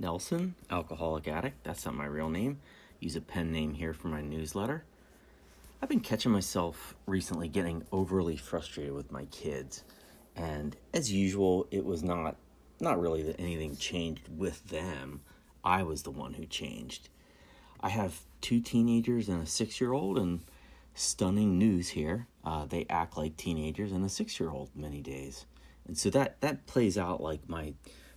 Nelson, alcoholic addict. That's not my real name. Use a pen name here for my newsletter. I've been catching myself recently getting overly frustrated with my kids. And as usual, it was not really that anything changed with them. I was the one who changed. I have 2 teenagers and a 6-year-old, and stunning news here. They act like teenagers and a 6-year-old many days. And so that plays out like my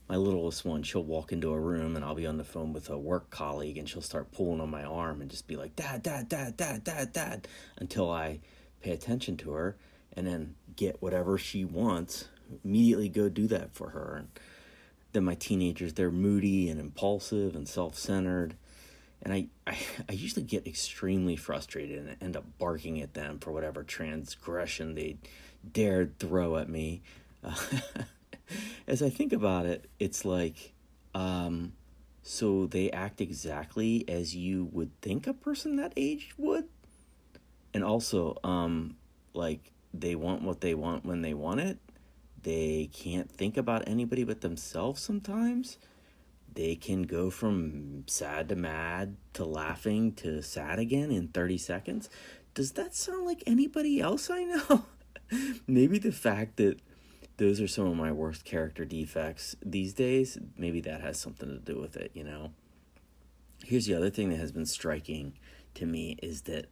littlest one. She'll walk into a room and I'll be on the phone with a work colleague and she'll start pulling on my arm and just be like, Dad, Dad, Dad, Dad, Dad, Dad, until I pay attention to her and then get whatever she wants, immediately go do that for her. And then my teenagers, they're moody and impulsive and self-centered. And I usually get extremely frustrated and end up barking at them for whatever transgression they dared throw at me. As I think about it, it's like, so they act exactly as you would think a person that age would? And also, like, they want what they want when they want it. They can't think about anybody but themselves sometimes. They can go from sad to mad to laughing to sad again in 30 seconds. Does that sound like anybody else I know? Maybe the fact that those are some of my worst character defects these days, maybe that has something to do with it, you know? Here's the other thing that has been striking to me is that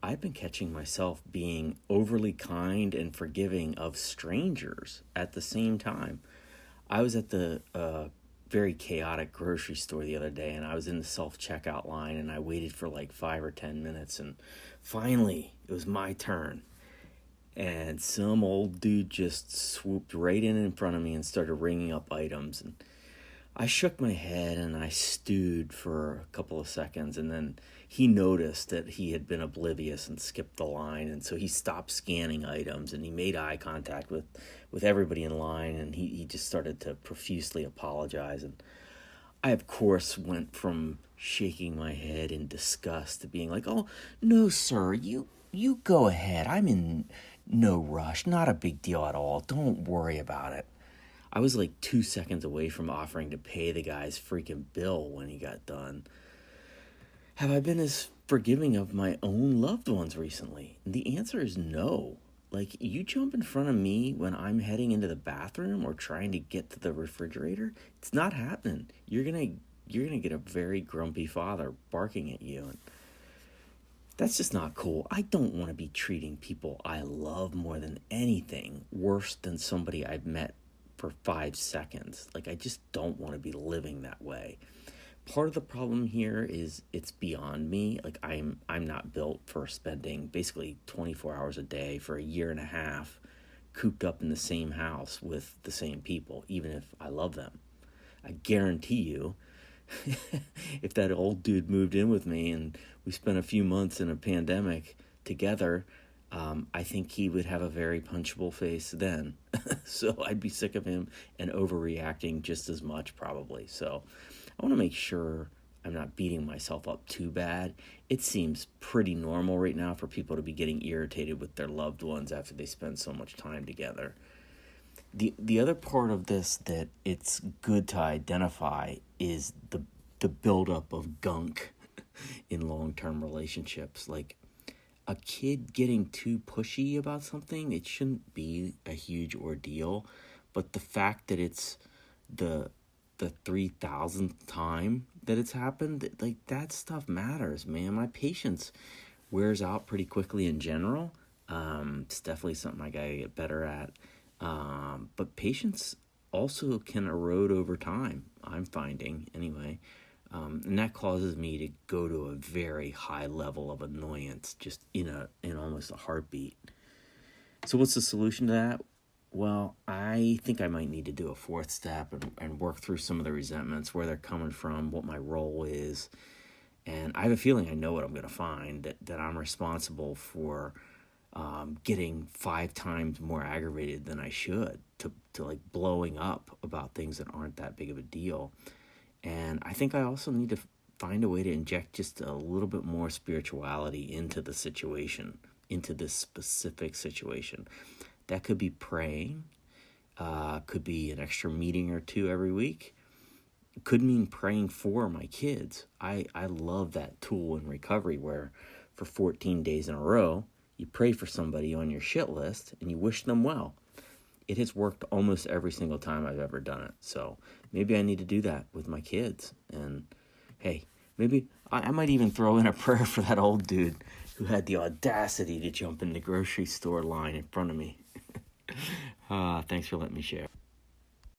I've been catching myself being overly kind and forgiving of strangers at the same time. I was at the very chaotic grocery store the other day, and I was in the self-checkout line, and I waited for like 5 or 10 minutes, and finally it was my turn. And some old dude just swooped right in front of me and started ringing up items. And I shook my head and I stewed for a couple of seconds. And then he noticed that he had been oblivious and skipped the line. And so he stopped scanning items and he made eye contact with everybody in line. And he just started to profusely apologize. And I, of course, went from shaking my head in disgust to being like, oh, no, sir, you go ahead. I'm in no rush. Not a big deal at all. Don't worry about it. I was like 2 seconds away from offering to pay the guy's freaking bill when he got done. Have I been as forgiving of my own loved ones recently? And the answer is no. Like, you jump in front of me when I'm heading into the bathroom or trying to get to the refrigerator, it's not happening. You're gonna get a very grumpy father barking at you. And that's just not cool. I don't want to be treating people I love more than anything worse than somebody I've met for 5 seconds. Like, I just don't want to be living that way. Part of the problem here is it's beyond me. Like, I'm not built for spending basically 24 hours a day for a year and a half cooped up in the same house with the same people, even if I love them. I guarantee you, if that old dude moved in with me and we spent a few months in a pandemic together, I think he would have a very punchable face then. So I'd be sick of him and overreacting just as much probably. So I want to make sure I'm not beating myself up too bad. It seems pretty normal right now for people to be getting irritated with their loved ones after they spend so much time together. The other part of this that it's good to identify is the buildup of gunk in long-term relationships. Like, a kid getting too pushy about something, it shouldn't be a huge ordeal. But the fact that it's the 3,000th time that it's happened, like, that stuff matters, man. My patience wears out pretty quickly in general. It's definitely something I gotta get better at. But patience also can erode over time, I'm finding, anyway. And that causes me to go to a very high level of annoyance, just in almost a heartbeat. So what's the solution to that? Well, I think I might need to do a 4th step and work through some of the resentments, where they're coming from, what my role is. And I have a feeling I know what I'm going to find, that I'm responsible for getting 5 times more aggravated than I should, to like blowing up about things that aren't that big of a deal. And I think I also need to find a way to inject just a little bit more spirituality into the situation, into this specific situation. That could be praying, could be an extra meeting or 2 every week, could mean praying for my kids. I love that tool in recovery where for 14 days in a row, you pray for somebody on your shit list and you wish them well. It has worked almost every single time I've ever done it. So maybe I need to do that with my kids. And hey, maybe I might even throw in a prayer for that old dude who had the audacity to jump in the grocery store line in front of me. Thanks for letting me share.